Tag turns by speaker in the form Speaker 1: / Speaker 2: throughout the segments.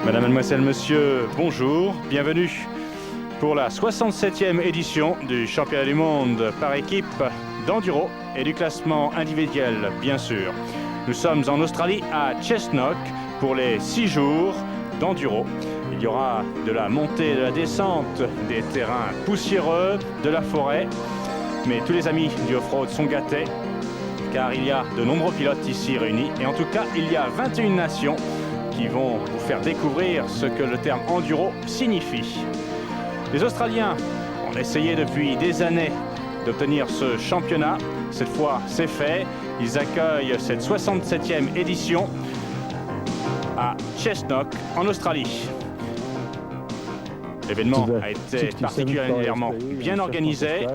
Speaker 1: Madame, mademoiselle, monsieur, bonjour, bienvenue pour la 67e édition du championnat du monde par équipe d'enduro et du classement individuel, bien sûr. Nous sommes en Australie, à Cessnock, pour les 6 jours d'enduro. Il y aura de la montée, de la descente, des terrains poussiéreux, de la forêt. Mais tous les amis du off-road sont gâtés, car il y a de nombreux pilotes ici réunis. Et en tout cas, il y a 21 nations qui vont vous faire découvrir ce que le terme enduro signifie. Les Australiens ont essayé depuis des années d'obtenir ce championnat. Cette fois, c'est fait. Ils accueillent cette 67e édition à Cessnock, en Australie. L'événement a été particulièrement bien organisé.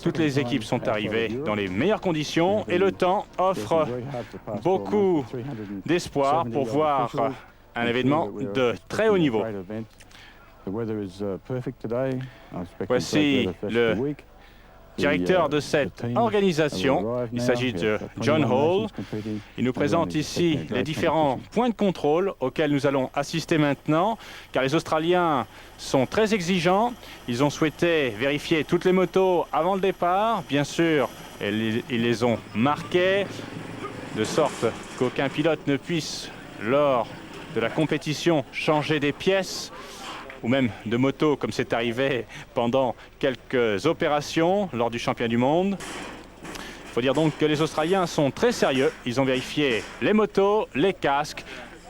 Speaker 1: Toutes les équipes sont arrivées dans les meilleures conditions et le temps offre beaucoup d'espoir pour voir un événement de très haut niveau. Voici le directeur de cette organisation, il s'agit de John Hall. Il nous présente ici les différents points de contrôle auxquels nous allons assister maintenant, car les Australiens sont très exigeants. Ils ont souhaité vérifier toutes les motos avant le départ, bien sûr, et ils les ont marquées, de sorte qu'aucun pilote ne puisse, lors de la compétition, changer des pièces ou même de moto, comme c'est arrivé pendant quelques opérations lors du championnat du monde. Il faut dire donc que les Australiens sont très sérieux. Ils ont vérifié les motos, les casques,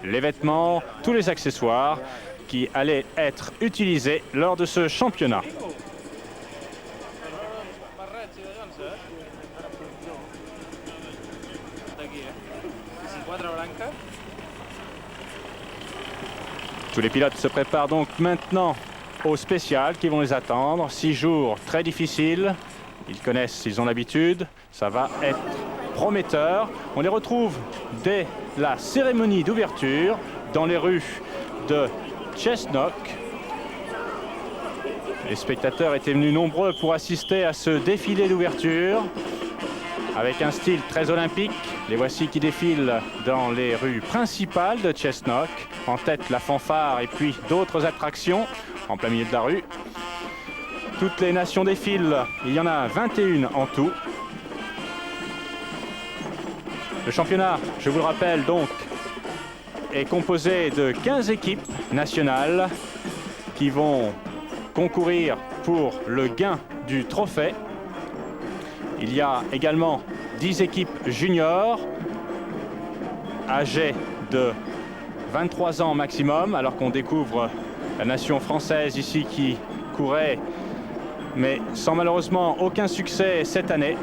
Speaker 1: les vêtements, tous les accessoires qui allaient être utilisés lors de ce championnat. Tous les pilotes se préparent donc maintenant au spécial qui vont les attendre. 6 jours très difficiles. Ils connaissent, ils ont l'habitude. Ça va être prometteur. On les retrouve dès la cérémonie d'ouverture dans les rues de Cessnock. Les spectateurs étaient venus nombreux pour assister à ce défilé d'ouverture avec un style très olympique. Les voici qui défilent dans les rues principales de Cessnock. En tête, la fanfare et puis d'autres attractions en plein milieu de la rue. Toutes les nations défilent. Il y en a 21 en tout. Le championnat, je vous le rappelle donc, est composé de 15 équipes nationales qui vont concourir pour le gain du trophée. Il y a également 10 équipes juniors âgées de 23 ans maximum, alors qu'on découvre la nation française ici qui courait, mais sans malheureusement aucun succès cette année.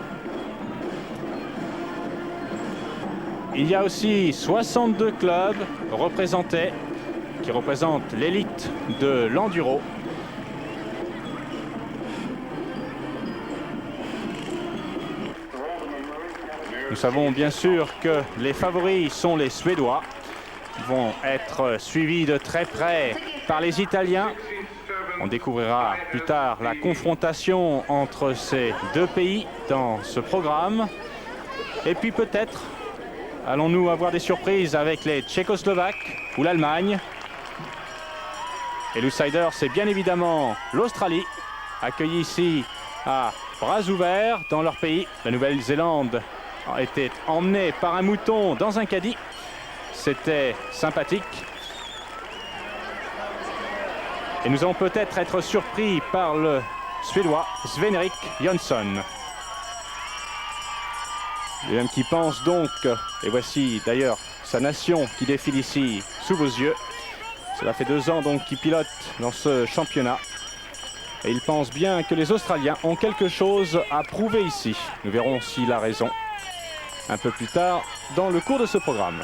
Speaker 1: Il y a aussi 62 clubs représentés, qui représentent l'élite de l'enduro. Nous savons bien sûr que les favoris sont les Suédois. Ils vont être suivis de très près par les Italiens. On découvrira plus tard la confrontation entre ces deux pays dans ce programme. Et puis peut-être allons-nous avoir des surprises avec les Tchécoslovaques ou l'Allemagne. Et l'outsider, c'est bien évidemment l'Australie, accueillie ici à bras ouverts dans leur pays. La Nouvelle-Zélande a été emmenée par un mouton dans un caddie. C'était sympathique. Et nous allons peut-être être surpris par le Suédois Sven-Erik Jönsson. Lui-même qui pense donc, et voici d'ailleurs sa nation qui défile ici sous vos yeux. Cela fait 2 ans donc qu'il pilote dans ce championnat. Et il pense bien que les Australiens ont quelque chose à prouver ici. Nous verrons s'il a raison un peu plus tard dans le cours de ce programme.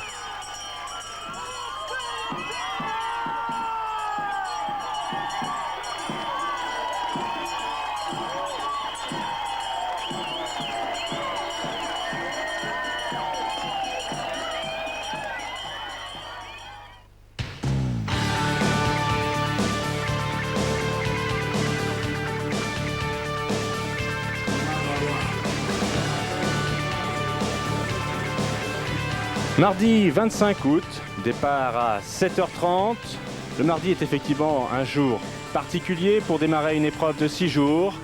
Speaker 1: Mardi 25 août, départ à 7h30. Le mardi est effectivement un jour particulier pour démarrer une épreuve de 6 jours.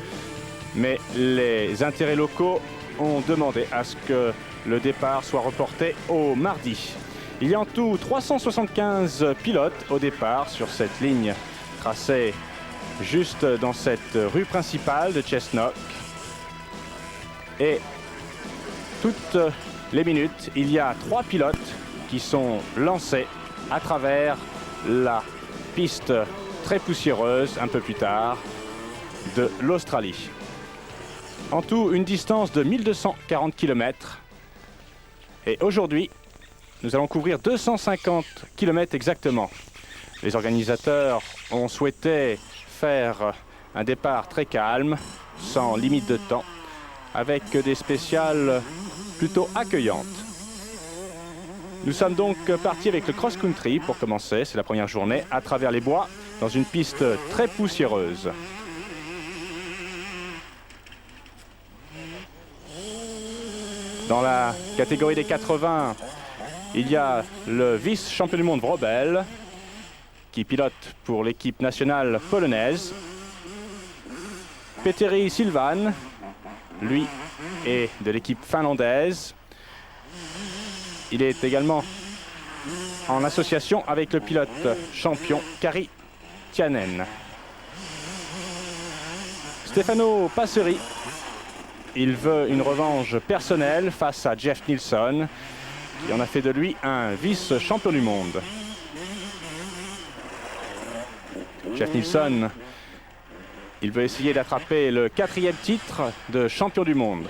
Speaker 1: Mais les intérêts locaux ont demandé à ce que le départ soit reporté au mardi. Il y a en tout 375 pilotes au départ sur cette ligne tracée juste dans cette rue principale de Cessnock. Et toutes les minutes, il y a 3 pilotes qui sont lancés à travers la piste très poussiéreuse un peu plus tard de l'Australie. En tout, une distance de 1240 km. Et aujourd'hui, nous allons couvrir 250 km exactement. Les organisateurs ont souhaité faire un départ très calme, sans limite de temps, avec des spéciales plutôt accueillantes. Nous sommes donc partis avec le cross-country pour commencer, c'est la première journée, à travers les bois, dans une piste très poussiéreuse. Dans la catégorie des 80, il y a le vice-champion du monde Vrobel, qui pilote pour l'équipe nationale polonaise. Petteri Silvan, lui, est de l'équipe finlandaise. Il est également en association avec le pilote champion Kari Tianen. Stefano Passeri, il veut une revanche personnelle face à Jeff Nilsson, qui en a fait de lui un vice-champion du monde. Jeff Nilsson, il veut essayer d'attraper le 4e titre de champion du monde.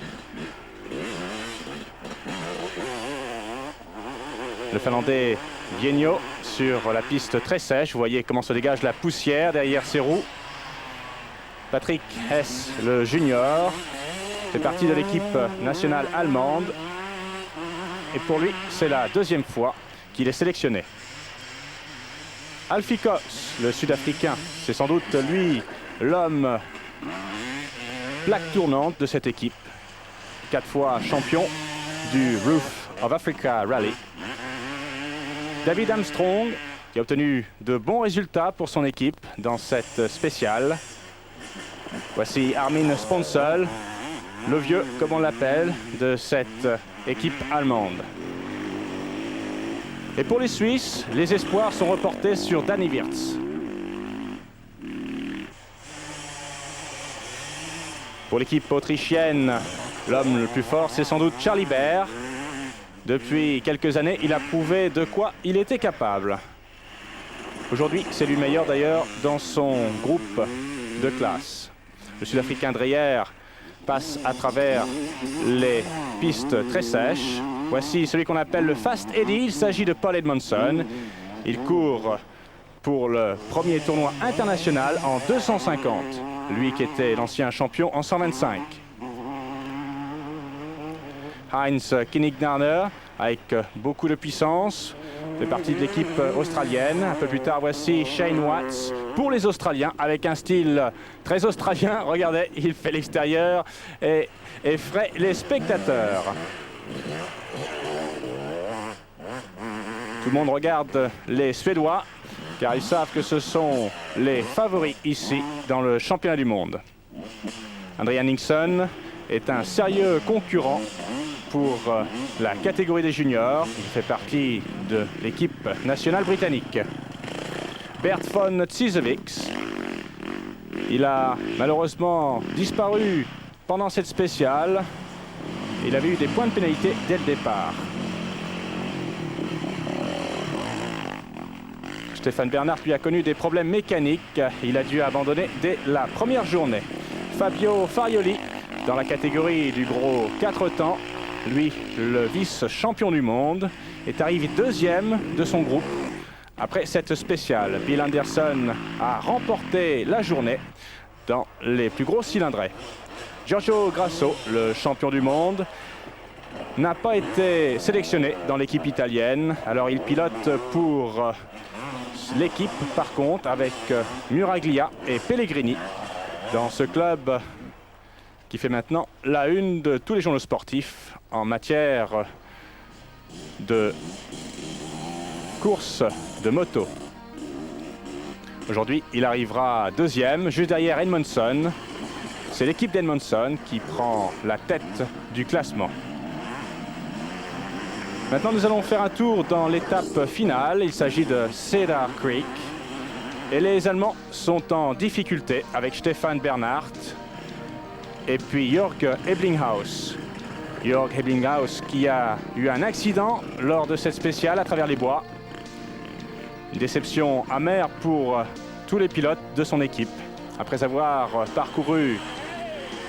Speaker 1: Le Finlandais Vienio sur la piste très sèche. Vous voyez comment se dégage la poussière derrière ses roues. Patrick Hess, le junior, fait partie de l'équipe nationale allemande. Et pour lui, c'est la 2e fois qu'il est sélectionné. Alfie Koss, le Sud-Africain, c'est sans doute lui l'homme plaque tournante de cette équipe. 4 fois champion du Roof of Africa Rally. David Armstrong, qui a obtenu de bons résultats pour son équipe dans cette spéciale. Voici Armin Sponsel, le vieux, comme on l'appelle, de cette équipe allemande. Et pour les Suisses, les espoirs sont reportés sur Danny Wirtz. Pour l'équipe autrichienne, l'homme le plus fort, c'est sans doute Charlie Baer. Depuis quelques années, il a prouvé de quoi il était capable. Aujourd'hui, c'est lui meilleur d'ailleurs dans son groupe de classe. Le Sud-Africain Dreyer passe à travers les pistes très sèches. Voici celui qu'on appelle le Fast Eddie. Il s'agit de Paul Edmondson. Il court pour le premier tournoi international en 250. Lui qui était l'ancien champion en 125. Heinz Kinnignarner, avec beaucoup de puissance, fait partie de l'équipe australienne. Un peu plus tard, voici Shane Watts pour les Australiens, avec un style très australien. Regardez, il fait l'extérieur et effraie les spectateurs. Tout le monde regarde les Suédois, car ils savent que ce sont les favoris ici dans le championnat du monde. Andrea Nilsson est un sérieux concurrent pour la catégorie des juniors. Il fait partie de l'équipe nationale britannique. Bert von Ziesewicz, il a malheureusement disparu pendant cette spéciale. Il avait eu des points de pénalité dès le départ. Stéphane Bernard lui a connu des problèmes mécaniques. Il a dû abandonner dès la première journée. Fabio Farioli, dans la catégorie du gros 4 temps, lui, le vice-champion du monde, est arrivé 2e de son groupe après cette spéciale. Bill Anderson a remporté la journée dans les plus gros cylindrés. Giorgio Grasso, le champion du monde, n'a pas été sélectionné dans l'équipe italienne. Alors il pilote pour l'équipe, par contre, avec Muraglia et Pellegrini dans ce club qui fait maintenant la une de tous les journaux sportifs en matière de course de moto. Aujourd'hui, il arrivera deuxième, juste derrière Edmondson. C'est l'équipe d'Edmondson qui prend la tête du classement. Maintenant, nous allons faire un tour dans l'étape finale. Il s'agit de Cedar Creek. Et les Allemands sont en difficulté avec Stefan Bernhardt et puis Jörg Eblinghaus. Jörg Eblinghaus qui a eu un accident lors de cette spéciale à travers les bois. Une déception amère pour tous les pilotes de son équipe. Après avoir parcouru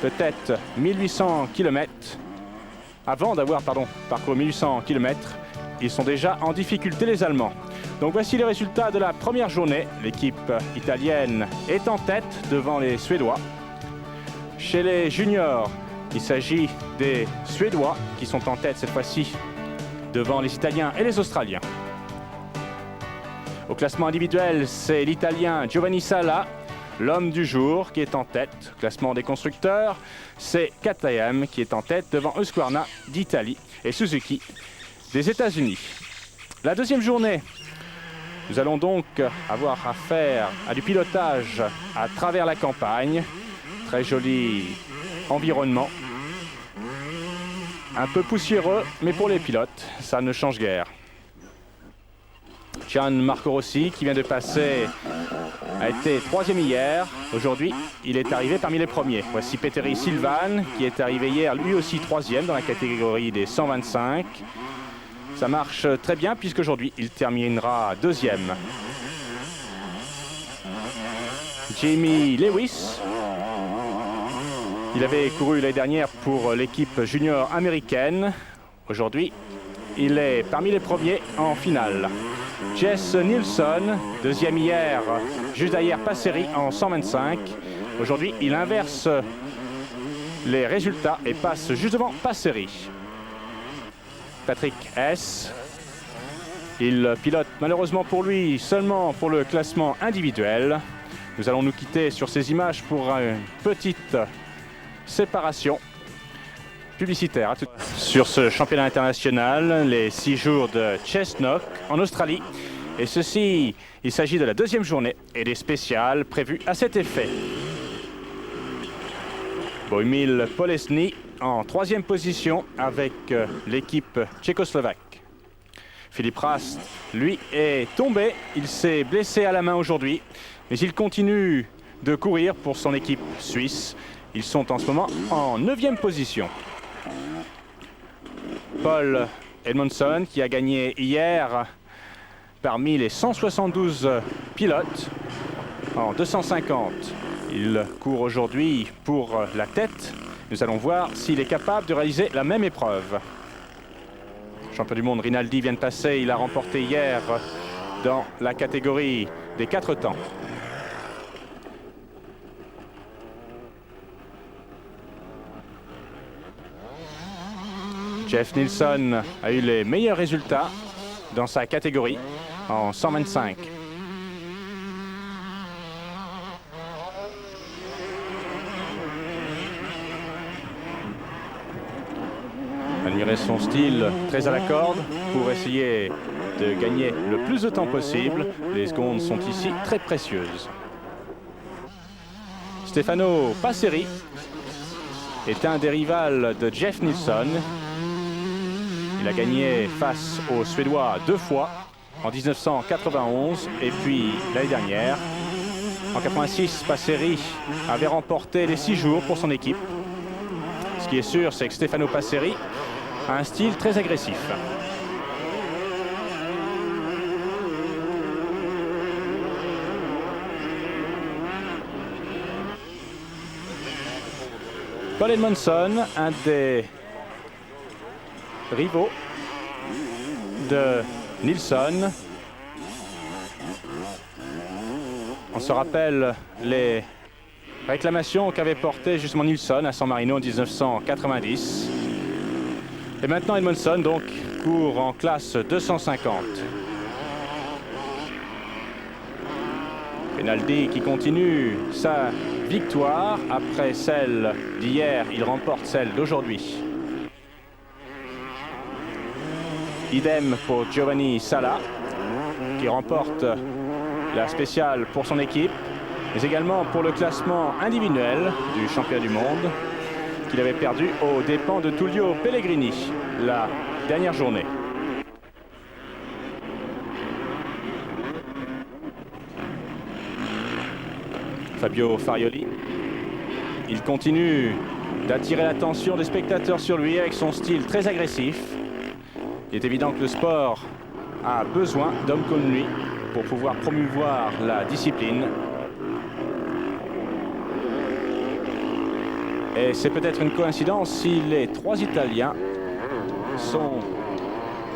Speaker 1: peut-être 1800 km, avant d'avoir parcouru 1800 km, ils sont déjà en difficulté les Allemands. Donc voici les résultats de la première journée. L'équipe italienne est en tête devant les Suédois. Chez les juniors, il s'agit des Suédois qui sont en tête cette fois-ci devant les Italiens et les Australiens. Au classement individuel, c'est l'Italien Giovanni Sala, l'homme du jour, qui est en tête. Au classement des constructeurs, c'est KTM qui est en tête devant Husqvarna d'Italie et Suzuki des États-Unis. La deuxième journée, nous allons donc avoir affaire à du pilotage à travers la campagne. Très joli environnement. Un peu poussiéreux, mais pour les pilotes, ça ne change guère. Gianmarco Rossi, qui vient de passer, a été troisième hier. Aujourd'hui, il est arrivé parmi les premiers. Voici Petteri Silvan, qui est arrivé hier, lui aussi troisième dans la catégorie des 125. Ça marche très bien puisqu'aujourd'hui, il terminera deuxième. Jamie Lewis, il avait couru l'année dernière pour l'équipe junior américaine. Aujourd'hui, il est parmi les premiers en finale. Jess Nilsson, deuxième hier, juste derrière Passeri en 125. Aujourd'hui, il inverse les résultats et passe juste devant Passeri. Patrick Hess, il pilote malheureusement pour lui seulement pour le classement individuel. Nous allons nous quitter sur ces images pour une petite séparation publicitaire. Sur ce championnat international, les 6 jours de Chestnut en Australie. Et ceci, il s'agit de la deuxième journée et des spéciales prévues à cet effet. Bohumil Polesny en troisième position avec l'équipe tchécoslovaque. Philippe Rast, lui, est tombé. Il s'est blessé à la main aujourd'hui, mais il continue de courir pour son équipe suisse. Ils sont en ce moment en 9e position. Paul Edmondson, qui a gagné hier parmi les 172 pilotes en 250. Il court aujourd'hui pour la tête. Nous allons voir s'il est capable de réaliser la même épreuve. Champion du monde, Rinaldi vient de passer. Il a remporté hier dans la catégorie des 4 temps. Jeff Nilsson a eu les meilleurs résultats dans sa catégorie en 125. Admirez son style très à la corde pour essayer de gagner le plus de temps possible. Les secondes sont ici très précieuses. Stefano Passeri est un des rivales de Jeff Nilsson. Il a gagné face aux Suédois 2 fois, en 1991 et puis l'année dernière. En 86, Passeri avait remporté les 6 jours pour son équipe. Ce qui est sûr, c'est que Stefano Passeri a un style très agressif. Paul Edmondson, un des rivaux de Nilsson. On se rappelle les réclamations qu'avait portées justement Nilsson à San Marino en 1990. Et maintenant Edmondson donc court en classe 250. Rinaldi qui continue sa victoire après celle d'hier, il remporte celle d'aujourd'hui. Idem pour Giovanni Sala, qui remporte la spéciale pour son équipe, mais également pour le classement individuel du championnat du monde, qu'il avait perdu aux dépens de Tullio Pellegrini la dernière journée. Fabio Farioli, il continue d'attirer l'attention des spectateurs sur lui avec son style très agressif. Il est évident que le sport a besoin d'hommes comme lui pour pouvoir promouvoir la discipline. Et c'est peut-être une coïncidence si les trois Italiens sont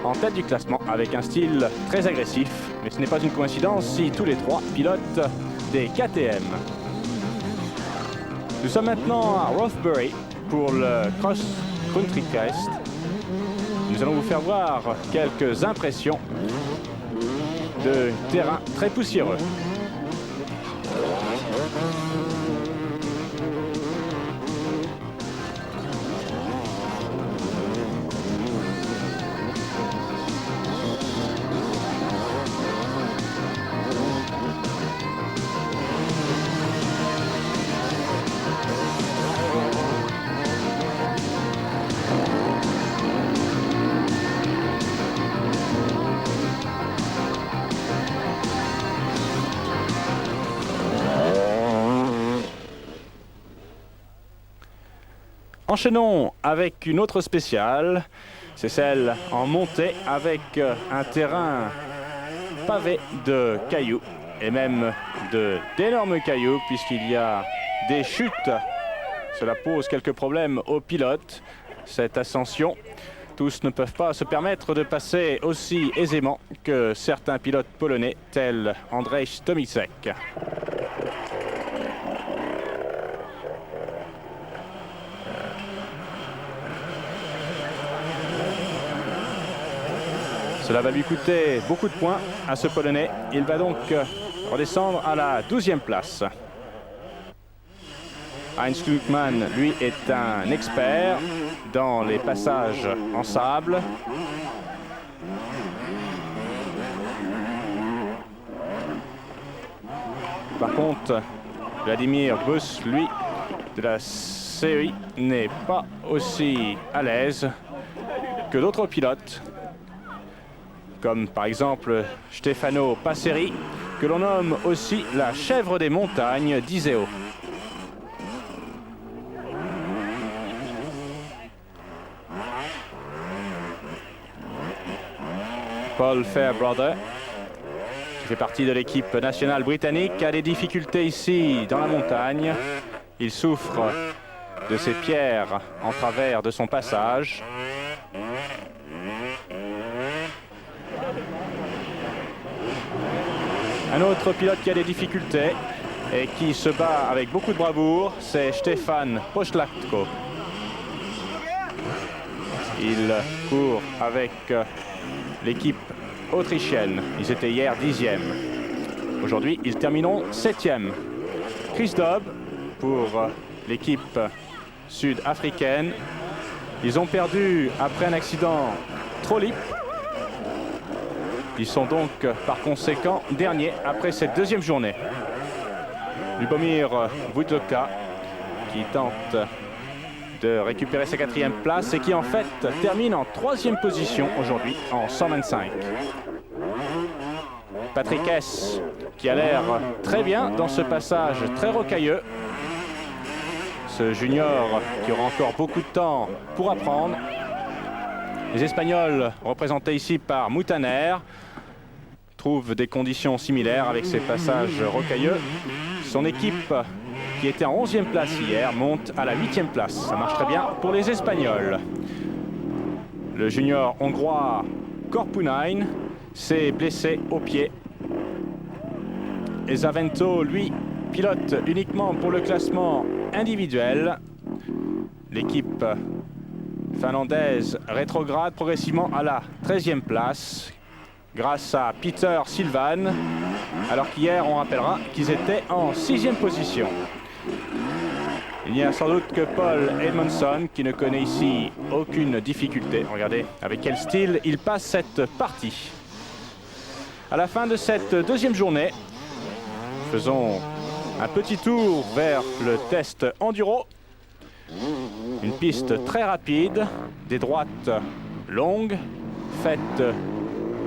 Speaker 1: en tête du classement avec un style très agressif. Mais ce n'est pas une coïncidence si tous les trois pilotent des KTM. Nous sommes maintenant à Rothbury pour le Cross Country Test. Nous allons vous faire voir quelques impressions de terrain très poussiéreux. Enchaînons avec une autre spéciale, c'est celle en montée avec un terrain pavé de cailloux et même d'énormes cailloux puisqu'il y a des chutes. Cela pose quelques problèmes aux pilotes, cette ascension. Tous ne peuvent pas se permettre de passer aussi aisément que certains pilotes polonais tels Andrzej Tomicek. Cela va lui coûter beaucoup de points à ce Polonais. Il va donc redescendre à la 12e place. Heinz Klugmann, lui, est un expert dans les passages en sable. Par contre, Vladimir Buss, lui, de la CEI, n'est pas aussi à l'aise que d'autres pilotes, comme par exemple Stefano Passeri, que l'on nomme aussi la chèvre des montagnes d'Iseo. Paul Fairbrother, qui fait partie de l'équipe nationale britannique, a des difficultés ici dans la montagne. Il souffre de ces pierres en travers de son passage. Un autre pilote qui a des difficultés et qui se bat avec beaucoup de bravoure, c'est Stefan Pośladko. Il court avec l'équipe autrichienne. Ils étaient hier 10e. Aujourd'hui, ils termineront 7e. Chris Dobb pour l'équipe sud-africaine. Ils ont perdu après un accident Trolip. Ils sont donc par conséquent derniers après cette deuxième journée. Lubomir Vujovka qui tente de récupérer sa 4e place et qui en fait termine en 3e position aujourd'hui en 125. Patrick Hess qui a l'air très bien dans ce passage très rocailleux. Ce junior qui aura encore beaucoup de temps pour apprendre. Les Espagnols, représentés ici par Moutaner, trouvent des conditions similaires avec ces passages rocailleux. Son équipe, qui était en 11e place hier, monte à la 8e place. Ça marche très bien pour les Espagnols. Le junior hongrois Korpunain s'est blessé au pied. Et Zavento, lui, pilote uniquement pour le classement individuel. L'équipe finlandaise rétrograde progressivement à la 13e place grâce à Peter Sylvan, alors qu'hier on rappellera qu'ils étaient en 6e position. Il n'y a sans doute que Paul Edmondson qui ne connaît ici aucune difficulté. Regardez avec quel style il passe cette partie. À la fin de cette deuxième journée, faisons un petit tour vers le test enduro. Une piste très rapide, des droites longues, faites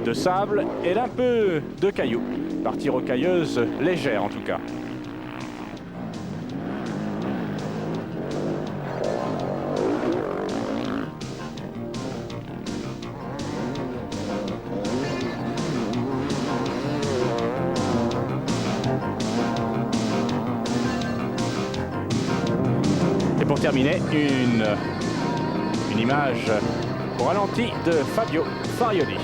Speaker 1: de sable et d'un peu de cailloux. Partie rocailleuse légère en tout cas. Et pour terminer, une image au ralenti de Fabio Farioli.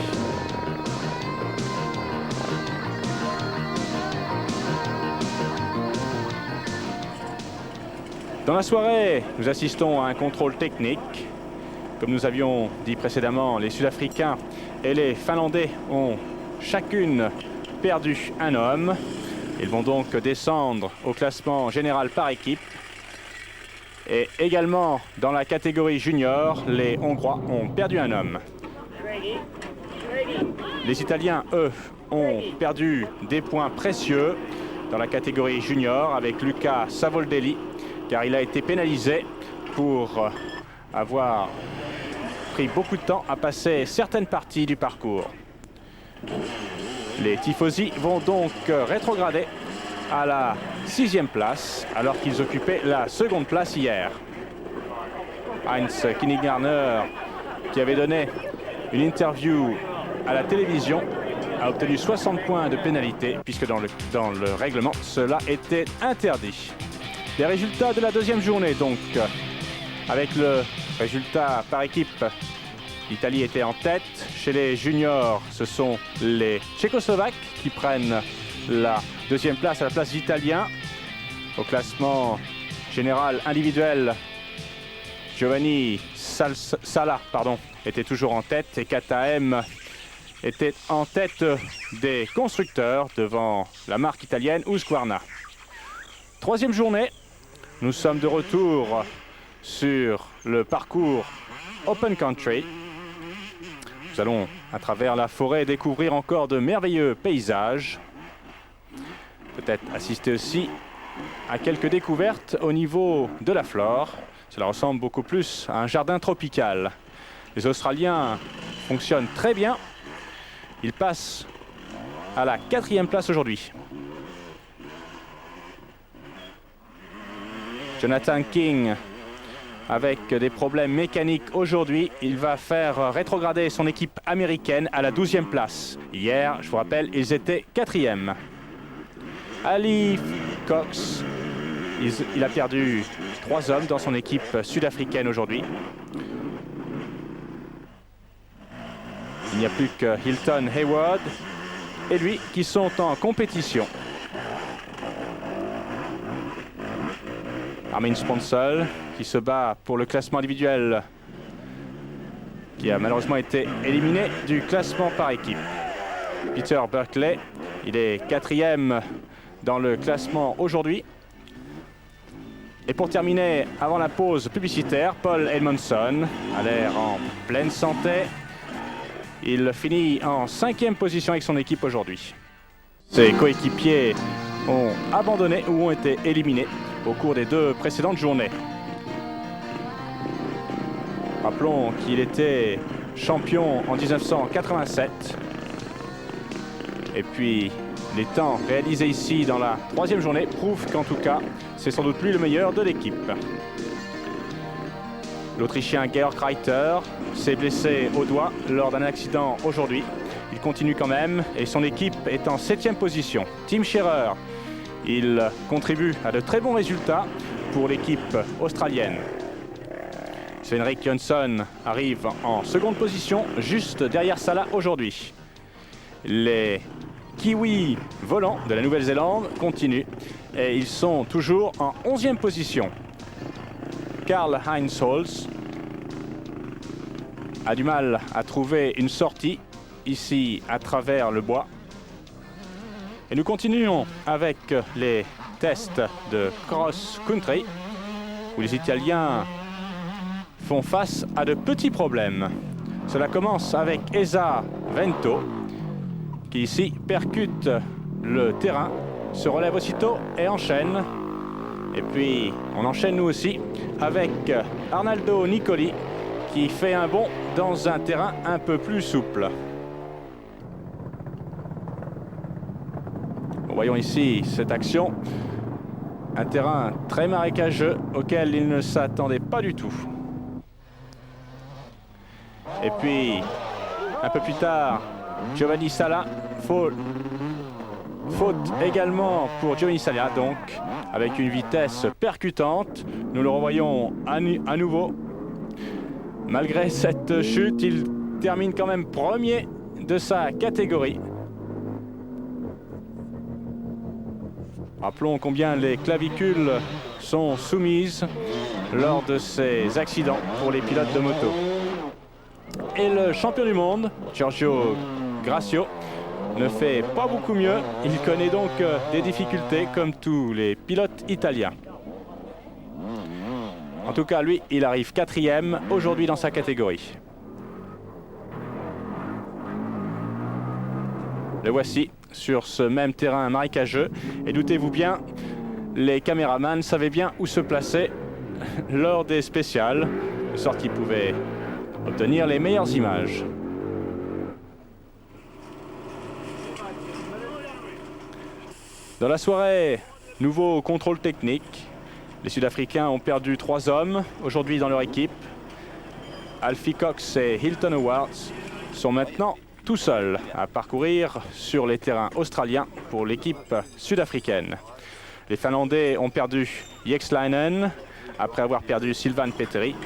Speaker 1: Dans la soirée, nous assistons à un contrôle technique. Comme nous avions dit précédemment, les Sud-Africains et les Finlandais ont chacune perdu un homme. Ils vont donc descendre au classement général par équipe. Et également dans la catégorie junior, les Hongrois ont perdu un homme. Les Italiens, eux, ont perdu des points précieux dans la catégorie junior avec Luca Savoldelli, car il a été pénalisé pour avoir pris beaucoup de temps à passer certaines parties du parcours. Les Tifosi vont donc rétrograder à la 6e place, alors qu'ils occupaient la 2e place hier. Heinz Kinnigarner, qui avait donné une interview à la télévision, a obtenu 60 points de pénalité, puisque dans le règlement, cela était interdit. Les résultats de la deuxième journée, donc, avec le résultat par équipe, l'Italie était en tête. Chez les juniors, ce sont les Tchécoslovaques qui prennent la 2e place à la place d'Italiens. Au classement général individuel, Giovanni Sala était toujours en tête et KTM était en tête des constructeurs devant la marque italienne Husqvarna. 3e journée, nous sommes de retour sur le parcours Open Country. Nous allons à travers la forêt découvrir encore de merveilleux paysages. Peut-être assister aussi à quelques découvertes au niveau de la flore. Cela ressemble beaucoup plus à un jardin tropical. Les Australiens fonctionnent très bien. Ils passent à la 4e place aujourd'hui. Jonathan King, avec des problèmes mécaniques aujourd'hui, il va faire rétrograder son équipe américaine à la 12e place. Hier, je vous rappelle, ils étaient 4e. Ali Cox, il a perdu 3 hommes dans son équipe sud-africaine aujourd'hui. Il n'y a plus que Hilton Hayward et lui qui sont en compétition. Armin Sponsel qui se bat pour le classement individuel, qui a malheureusement été éliminé du classement par équipe. Peter Berkeley, il est 4e dans le classement aujourd'hui. Et pour terminer, avant la pause publicitaire, Paul Edmondson a l'air en pleine santé. Il finit en 5e position avec son équipe aujourd'hui. Ses coéquipiers ont abandonné ou ont été éliminés au cours des 2 précédentes journées. Rappelons qu'il était champion en 1987. Et puis, les temps réalisés ici dans la 3e journée prouvent qu'en tout cas, c'est sans doute lui le meilleur de l'équipe. L'Autrichien Georg Reiter s'est blessé au doigt lors d'un accident aujourd'hui. Il continue quand même et son équipe est en 7e position. Tim Scherer, il contribue à de très bons résultats pour l'équipe australienne. Svenrik Jönsson arrive en 2e position, juste derrière Sala aujourd'hui. Les Kiwis volants de la Nouvelle-Zélande continuent et ils sont toujours en 11e position. Karl-Heinz Holz a du mal à trouver une sortie ici à travers le bois. Et nous continuons avec les tests de cross-country. où les Italiens font face à de petits problèmes. Cela commence avec Esa Vento, qui ici percute le terrain, se relève aussitôt et enchaîne. Et puis on enchaîne nous aussi avec Arnaldo Nicoli, qui fait un bond dans un terrain un peu plus souple. Voyons ici cette action. Un terrain très marécageux auquel il ne s'attendait pas du tout. Et puis, un peu plus tard, Giovanni Sala, faute également pour Giovanni Sala, donc avec une vitesse percutante. Nous le revoyons à nouveau. Malgré cette chute, il termine quand même premier de sa catégorie. Rappelons combien les clavicules sont soumises lors de ces accidents pour les pilotes de moto. Et le champion du monde, Giorgio Gracio, ne fait pas beaucoup mieux. Il connaît donc des difficultés comme tous les pilotes italiens. En tout cas, lui, il arrive 4e aujourd'hui dans sa catégorie. Le voici sur ce même terrain marécageux. Et doutez-vous bien, les caméramans savaient bien où se placer lors des spéciales, de sorte qu'ils pouvaient obtenir les meilleures images. Dans la soirée, nouveau contrôle technique. Les Sud-Africains ont perdu 3 hommes aujourd'hui dans leur équipe. Alfie Cox et Hilton Howard sont maintenant tout seuls à parcourir sur les terrains australiens pour l'équipe sud-africaine. Les Finlandais ont perdu Jekslainen après avoir perdu Sylvain Petteri.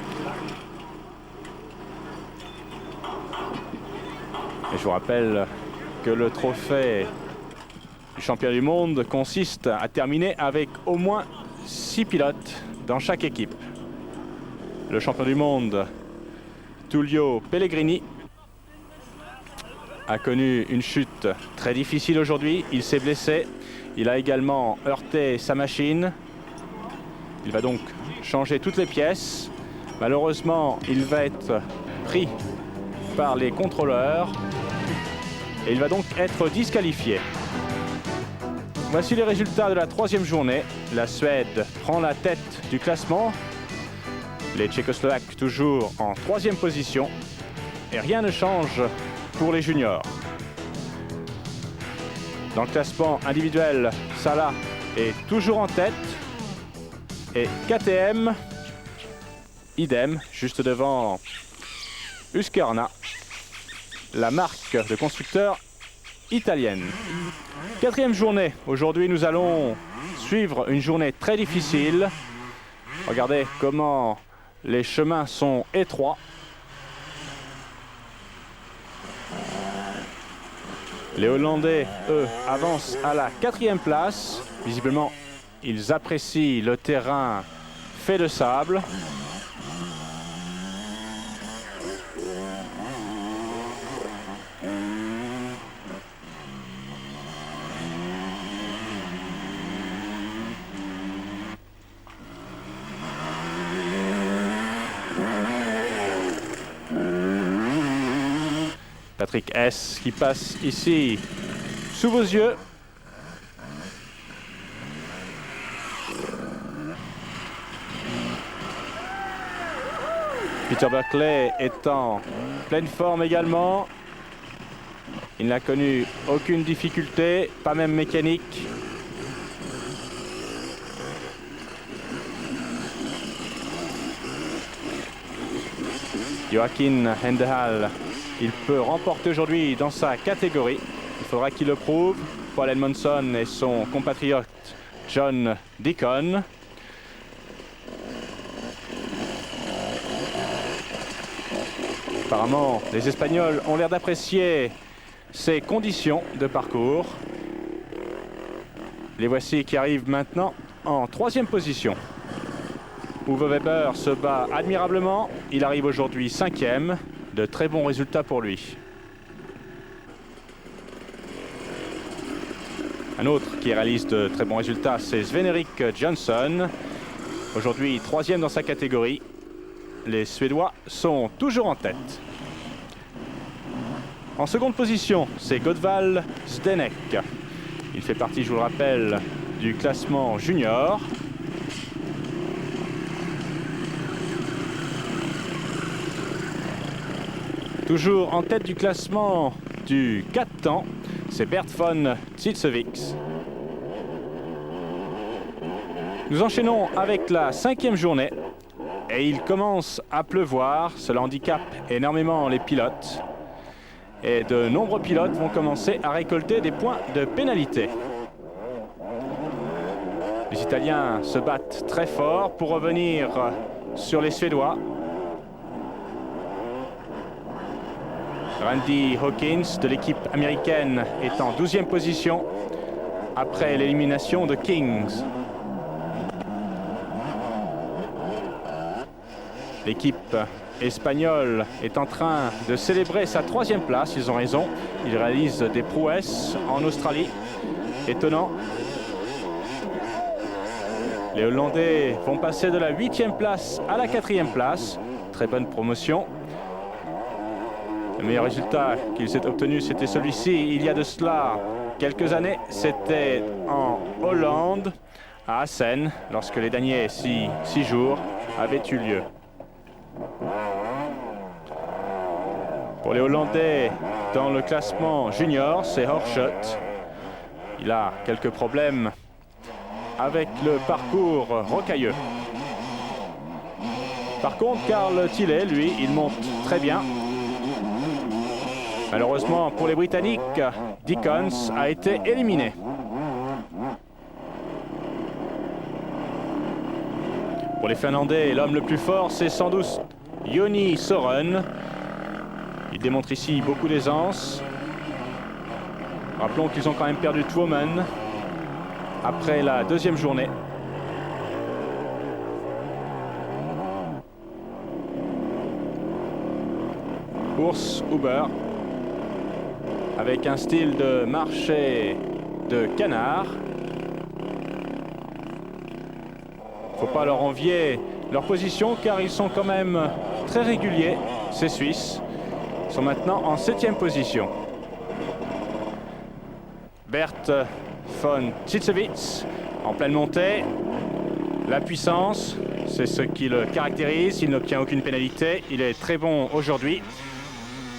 Speaker 1: Et je vous rappelle que le trophée du champion du monde consiste à terminer avec au moins 6 pilotes dans chaque équipe. Le champion du monde, Tullio Pellegrini, a connu une chute très difficile aujourd'hui. Il s'est blessé. Il a également heurté sa machine. Il va donc changer toutes les pièces. Malheureusement, il va être pris par les contrôleurs et il va donc être disqualifié. Voici les résultats de la 3e journée. La Suède prend la tête du classement. Les Tchécoslovaques toujours en 3e position. Et rien ne change pour les juniors. Dans le classement individuel, Sala est toujours en tête. Et KTM, idem, juste devant Husqvarna, la marque de constructeur italienne. 4e journée. Aujourd'hui, nous allons suivre une journée très difficile. Regardez comment les chemins sont étroits. Les Hollandais, eux, avancent à la 4e place. Visiblement, ils apprécient le terrain fait de sable. Patrick S qui passe ici sous vos yeux. Peter Buckley est en pleine forme également. Il n'a connu aucune difficulté, pas même mécanique. Joachim Hendehal, il peut remporter aujourd'hui dans sa catégorie. Il faudra qu'il le prouve. Paul Edmondson et son compatriote John Deacon. Apparemment, les Espagnols ont l'air d'apprécier ces conditions de parcours. Les voici qui arrivent maintenant en 3e position. Uwe Weber se bat admirablement. Il arrive aujourd'hui 5e. De très bons résultats pour lui. Un autre qui réalise de très bons résultats, c'est Sven-Erik Johnson. Aujourd'hui 3e dans sa catégorie. Les Suédois sont toujours en tête. En seconde position, c'est Godval Zdenek. Il fait partie, je vous le rappelle, du classement junior. Toujours en tête du classement du 4 temps, c'est Bert von Zitzewicz. Nous enchaînons avec la 5e journée et il commence à pleuvoir. Cela handicape énormément les pilotes. Et de nombreux pilotes vont commencer à récolter des points de pénalité. Les Italiens se battent très fort pour revenir sur les Suédois. Randy Hawkins de l'équipe américaine est en 12e position après l'élimination de Kings. L'équipe espagnole est en train de célébrer sa 3e place. Ils ont raison. Ils réalisent des prouesses en Australie. Étonnant. Les Hollandais vont passer de la 8e place à la 4e place. Très bonne promotion. Le meilleur résultat qu'ils aient obtenu, c'était celui-ci il y a de cela quelques années. C'était en Hollande, à Assen, lorsque les derniers 6 jours avaient eu lieu. Pour les Hollandais, dans le classement junior, c'est Horschut. Il a quelques problèmes avec le parcours rocailleux. Par contre, Carl Tilley, lui, il monte très bien. Malheureusement pour les Britanniques, Dickens a été éliminé. Pour les Finlandais, l'homme le plus fort, c'est sans doute Joni Soren. Il démontre ici beaucoup d'aisance. Rappelons qu'ils ont quand même perdu Tuomen après la 2e journée. Urs Huber, avec un style de marché de canard. Faut pas leur envier leur position car ils sont quand même très réguliers, ces Suisses. Ils sont maintenant en 7e position. Bert von Zitzewicz en pleine montée. La puissance, c'est ce qui le caractérise. Il n'obtient aucune pénalité. Il est très bon aujourd'hui.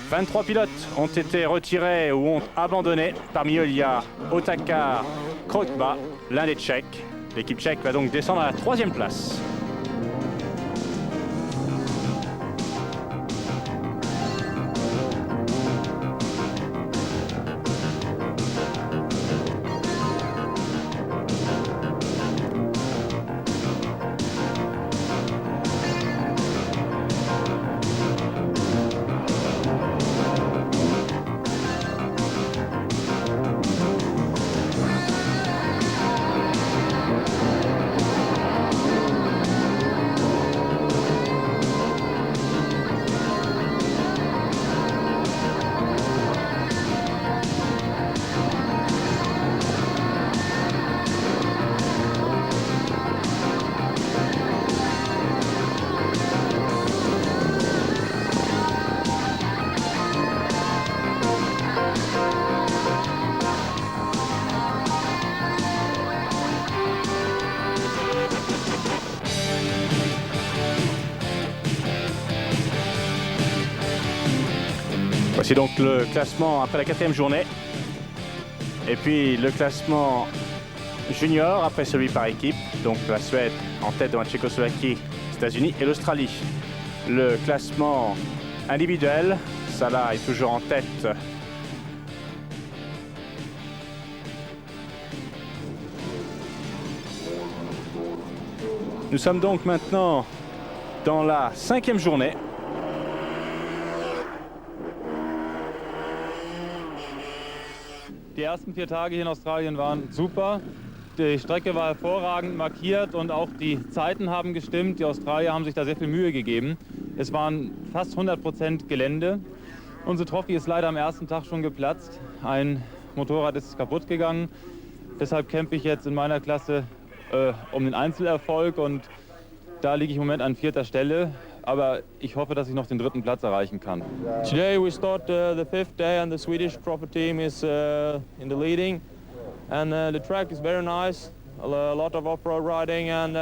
Speaker 1: 23 pilotes ont été retirés ou ont abandonné. Parmi eux, il y a Otakar Krotba, l'un des Tchèques. L'équipe tchèque va donc descendre à la 3e place. Voici donc le classement après la 4e journée. Et puis le classement junior après celui par équipe. Donc la Suède en tête devant la Tchécoslovaquie, les États-Unis et l'Australie. Le classement individuel, Salah est toujours en tête. Nous sommes donc maintenant dans la 5e journée.
Speaker 2: Die ersten 4 Tage hier in Australien waren super. Die Strecke war hervorragend markiert und auch die Zeiten haben gestimmt. Die Australier haben sich da sehr viel Mühe gegeben. Es waren fast 100% Gelände. Unsere Trophy ist leider am ersten Tag schon geplatzt. Ein Motorrad ist kaputt gegangen. Deshalb kämpfe ich jetzt in meiner Klasse um den Einzelerfolg und Da liege ich im Moment an 4. Stelle, aber ich hoffe, dass ich noch den 3. Platz erreichen kann.
Speaker 3: Today we start the 5th day and the Swedish Prophet team is in the leading. And the track is very nice, a lot of off-road riding and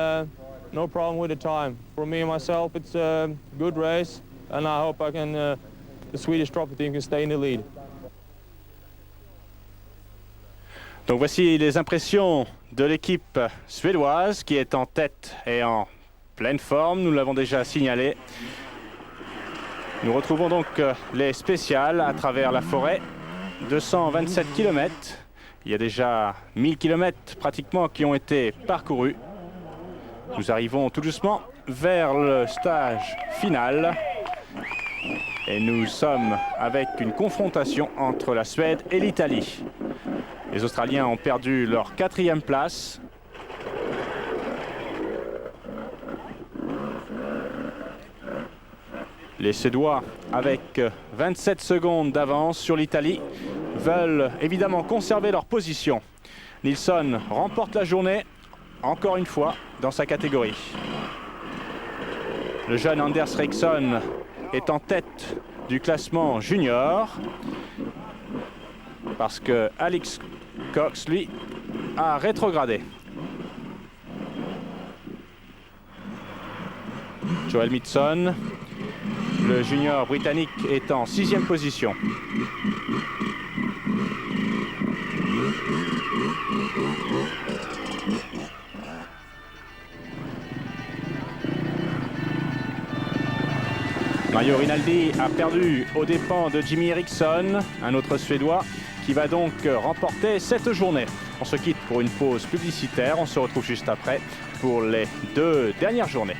Speaker 3: no problem with the time. For me and myself it's a good race and I hope the Swedish Prophet team can stay in the lead.
Speaker 1: Donc voici les impressions de l'équipe suédoise qui est en tête et en pleine forme, nous l'avons déjà signalé. Nous retrouvons donc les spéciales à travers la forêt, 227 km. Il y a déjà 1000 km pratiquement qui ont été parcourus. Nous arrivons tout doucement vers le stage final. Et nous sommes avec une confrontation entre la Suède et l'Italie. Les Australiens ont perdu leur 4e place. Les Suédois, avec 27 secondes d'avance sur l'Italie, veulent évidemment conserver leur position. Nilsson remporte la journée, encore une fois, dans sa catégorie. Le jeune Anders Eriksson est en tête du classement junior, parce que Alex Cox, lui, a rétrogradé. Joel Mitson, le junior britannique, est en 6e position. Mario Rinaldi a perdu aux dépens de Jimmy Eriksson, un autre Suédois, qui va donc remporter cette journée. On se quitte pour une pause publicitaire, on se retrouve juste après pour les 2 dernières journées.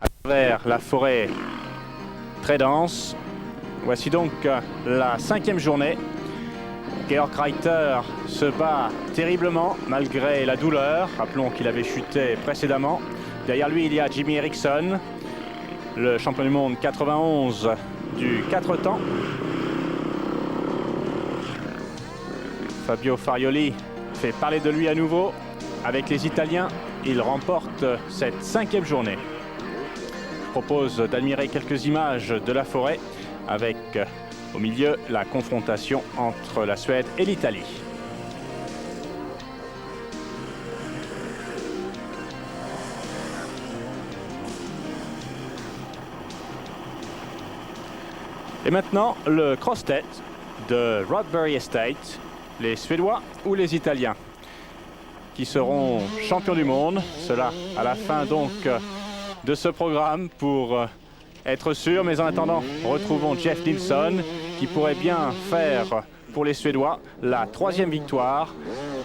Speaker 1: À travers la forêt très dense, voici donc la 5e journée. Georg Reiter se bat terriblement malgré la douleur. Rappelons qu'il avait chuté précédemment. Derrière lui, il y a Jimmy Eriksson, le champion du monde 91 du 4 temps. Fabio Farioli fait parler de lui à nouveau. Avec les Italiens, il remporte cette 5e journée. Je propose d'admirer quelques images de la forêt avec au milieu la confrontation entre la Suède et l'Italie. Et maintenant, le cross-tête de Rodbury Estate, les Suédois ou les Italiens qui seront champions du monde. Cela à la fin donc de ce programme pour être sûr. Mais en attendant, retrouvons Jeff Nilsson qui pourrait bien faire pour les Suédois la 3e victoire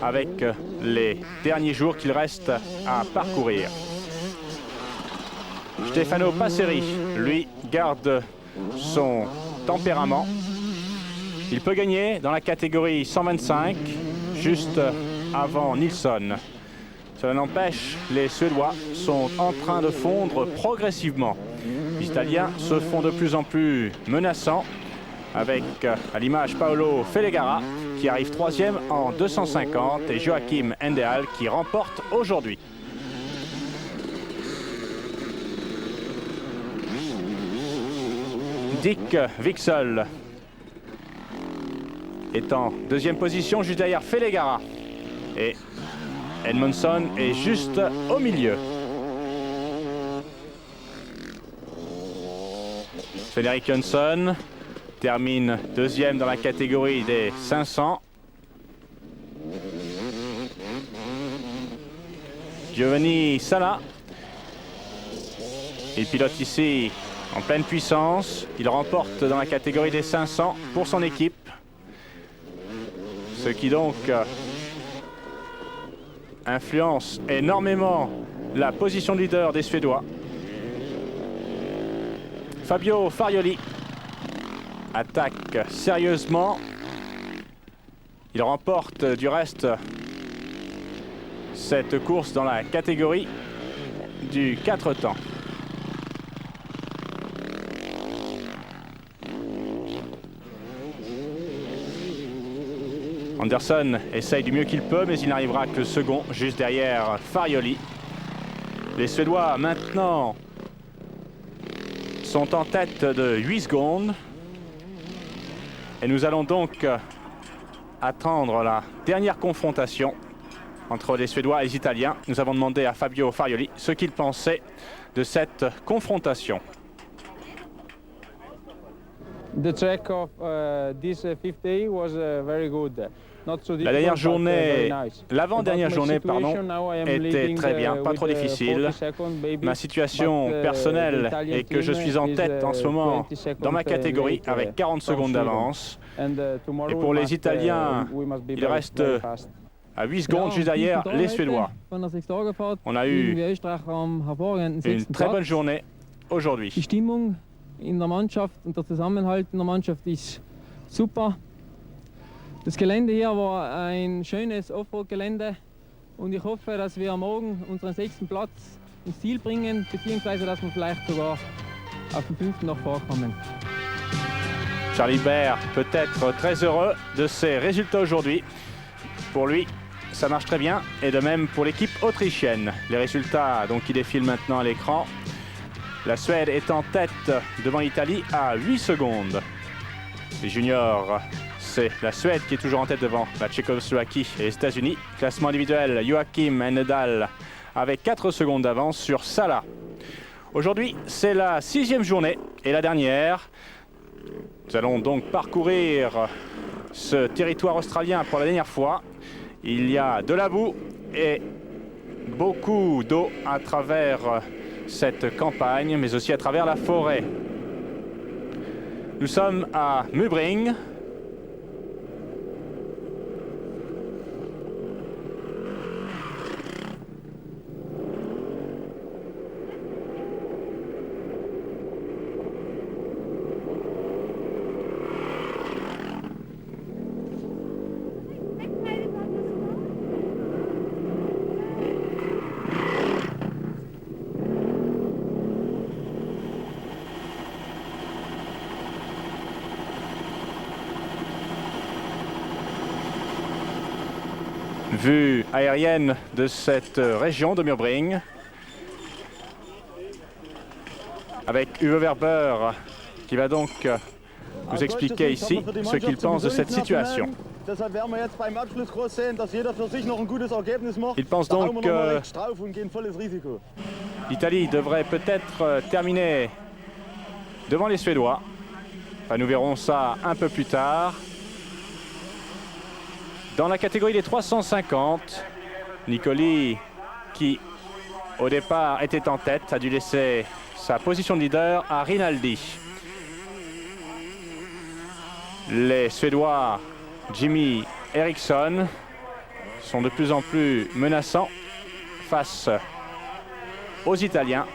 Speaker 1: avec les derniers jours qu'il reste à parcourir. Stefano Passeri, lui, garde son tempérament. Il peut gagner dans la catégorie 125, juste avant Nilsson. Cela n'empêche, les Suédois sont en train de fondre progressivement. Les Italiens se font de plus en plus menaçants, avec à l'image Paolo Felegara qui arrive 3e en 250 et Joachim Endeal qui remporte aujourd'hui. Dick Wixel est en 2e position, juste derrière Felegara. Et Edmondson est juste au milieu. Fredrik Jönsson termine 2e dans la catégorie des 500. Giovanni Sala, il pilote ici en pleine puissance. Il remporte dans la catégorie des 500 pour son équipe. Ce qui donc influence énormément la position de leader des Suédois. Fabio Farioli attaque sérieusement. Il remporte du reste cette course dans la catégorie du 4 temps. Anderson essaye du mieux qu'il peut, mais il n'arrivera que second, juste derrière Farioli. Les Suédois, maintenant, sont en tête de 8 secondes. Et nous allons donc attendre la dernière confrontation entre les Suédois et les Italiens. Nous avons demandé à Fabio Farioli ce qu'il pensait de cette confrontation.
Speaker 4: The track of this fifth day was very good.
Speaker 1: La dernière journée, l'avant-dernière journée, pardon, était très bien, pas trop difficile. Ma situation personnelle est que je suis en tête en ce moment dans ma catégorie avec 40 secondes d'avance. Et pour les Italiens, il reste à 8 secondes juste derrière les Suédois. On a eu une très bonne journée aujourd'hui.
Speaker 4: Die Stimmung in der Mannschaft und der Zusammenhalt in der Mannschaft ist super. Das Gelände hier war ein schönes Offroad-Gelände und ich hoffe, dass wir morgen unseren 6. Platz ins Ziel bringen, beziehungsweise dass wir vielleicht sogar auf den 5. noch vorkommen.
Speaker 1: Charlie Baer peut être très heureux de ses résultats aujourd'hui. Pour lui, ça marche très bien, et de même pour l'équipe autrichienne. Les résultats donc, qui défilent maintenant à l'écran. La Suède est en tête devant l'Italie à 8 secondes. Les juniors, c'est la Suède qui est toujours en tête devant la Tchécoslovaquie et les États-Unis. Classement individuel, Joachim Nordal avec 4 secondes d'avance sur Salah. Aujourd'hui, c'est la 6e journée et la dernière. Nous allons donc parcourir ce territoire australien pour la dernière fois. Il y a de la boue et beaucoup d'eau à travers cette campagne, mais aussi à travers la forêt. Nous sommes à Mubring. Vue aérienne de cette région de Mubring avec Uwe Werber qui va donc nous expliquer ici ce qu'il pense de cette situation. Il pense donc que l'Italie devrait peut-être terminer devant les Suédois. Enfin, nous verrons ça un peu plus tard. Dans la catégorie des 350, Nicoli, qui au départ était en tête, a dû laisser sa position de leader à Rinaldi. Les Suédois Jimmy Eriksson sont de plus en plus menaçants face aux Italiens.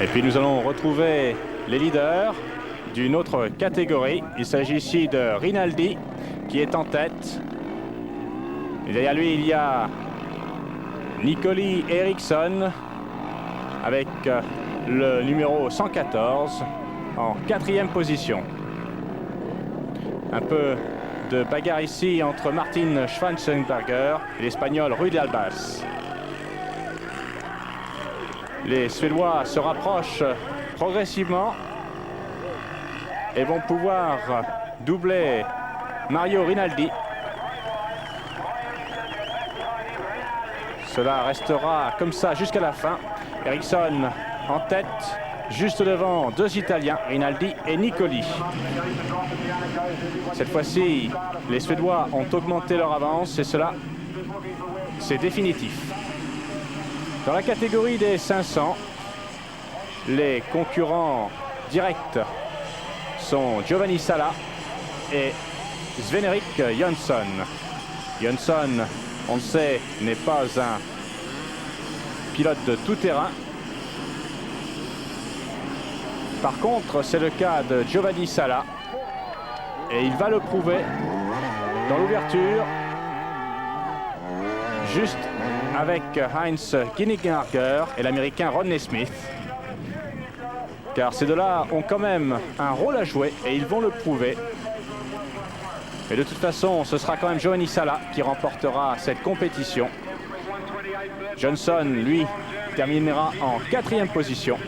Speaker 1: Et puis nous allons retrouver les leaders d'une autre catégorie. Il s'agit ici de Rinaldi qui est en tête. Et derrière lui, il y a Nicoli Eriksson avec le numéro 114 en 4e position. Un peu de bagarre ici entre Martin Schwarzenberger et l'Espagnol Rudy Albas. Les Suédois se rapprochent progressivement et vont pouvoir doubler Mario Rinaldi. Cela restera comme ça jusqu'à la fin. Eriksson en tête, juste devant 2 Italiens, Rinaldi et Nicoli. Cette fois-ci, les Suédois ont augmenté leur avance et cela, c'est définitif. Dans la catégorie des 500, les concurrents directs sont Giovanni Sala et Sven-Erik Jönsson. Jönsson on le sait, n'est pas un pilote de tout-terrain. Par contre, c'est le cas de Giovanni Sala. Et il va le prouver dans l'ouverture, juste avec Heinz Ginnigenharker et l'Américain Rodney Smith. Car ces deux-là ont quand même un rôle à jouer et ils vont le prouver. Mais de toute façon, ce sera quand même Giovanni Sala qui remportera cette compétition. Johnson, lui, terminera en 4e position.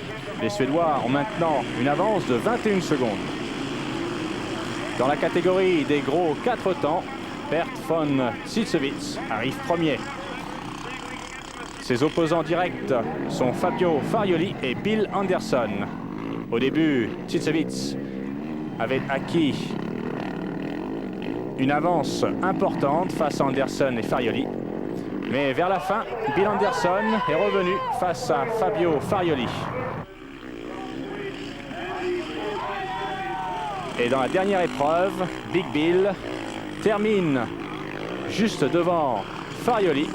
Speaker 1: Les Suédois ont maintenant une avance de 21 secondes. Dans la catégorie des gros 4 temps, Bert von Sitzewitz arrive premier. Ses opposants directs sont Fabio Farioli et Bill Anderson. Au début, Sitzewitz avait acquis une avance importante face à Anderson et Farioli. Mais vers la fin, Bill Anderson est revenu face à Fabio Farioli. Et dans la dernière épreuve, Big Bill termine juste devant Farioli,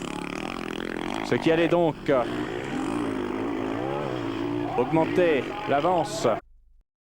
Speaker 1: ce qui allait donc augmenter l'avance